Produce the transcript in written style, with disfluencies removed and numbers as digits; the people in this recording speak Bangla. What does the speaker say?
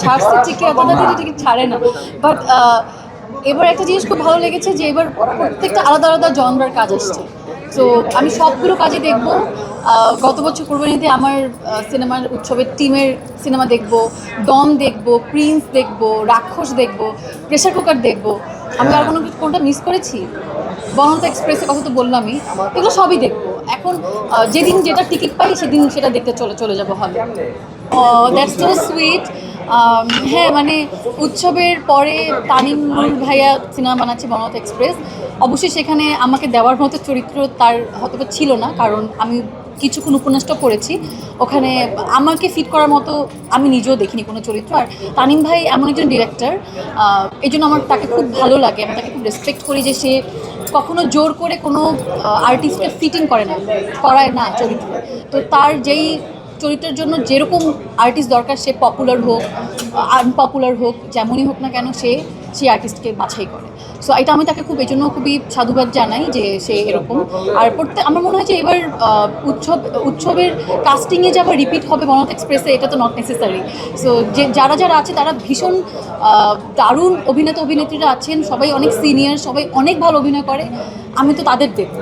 ছাড়ছে ঠিকই, এত তাড়াতাড়ি টিকিট ছাড়ে না। বাট এবার একটা জিনিস খুব ভালো লেগেছে যে এবার প্রত্যেকটা আলাদা আলাদা জনরার কাজ আসছে। তো আমি সবগুলো কাজই দেখবো। গত বছর কোরবানিতে আমার সিনেমার উৎসবের টিমের সিনেমা দেখবো, দম দেখবো, প্রিন্স দেখবো, রাক্ষস দেখবো, প্রেশার কুকার দেখবো। আমি আর কোনটা মিস করেছি? বনন্ত এক্সপ্রেসের কথা তো বললামই, এগুলো সবই দেখবো। এখন যেদিন যেটা টিকিট পাই সেদিন সেটা দেখতে চলে যাবো হলে। That's so sweet. হ্যাঁ, মানে উৎসবের পরে তানিম ভাইয়া সিনেমা বানাচ্ছে বনন্ত এক্সপ্রেস। অবশ্যই সেখানে আমাকে দেওয়ার মতো চরিত্র তার হয়তো ছিল না, কারণ আমি কিছুক্ষণ উপন্যাসটা পড়েছি। ওখানে আমাকে ফিট করার মতো আমি নিজেও দেখিনি কোনো চরিত্র। আর তানিম ভাই এমন একজন ডিরেক্টর, এই জন্য আমার তাকে খুব ভালো লাগে, আমি তাকে খুব রেসপেক্ট করি যে সে কখনো জোর করে কোনো আর্টিস্টকে ফিটিং করায় না চরিত্রে। তো তার যেই চরিত্রের জন্য যেরকম আর্টিস্ট দরকার, সে পপুলার হোক আনপপুলার হোক, যেমনই হোক না কেন, সেই আর্টিস্টকে বাছাই করে। সো এটা আমি তাকে এই জন্য খুবই সাধুবাদ জানাই যে সে এরকম। আর আমার মনে হয় যে এবার উৎসবের কাস্টিংয়ে যে আবার রিপিট হবে বনন্ত এক্সপ্রেসে, এটা তো নট নেসেসারি। সো যারা যারা আছে তারা ভীষণ দারুণ অভিনেতা অভিনেত্রীরা আছেন, সবাই অনেক সিনিয়র, সবাই অনেক ভালো অভিনয় করে। আমি তো তাদের দেখব।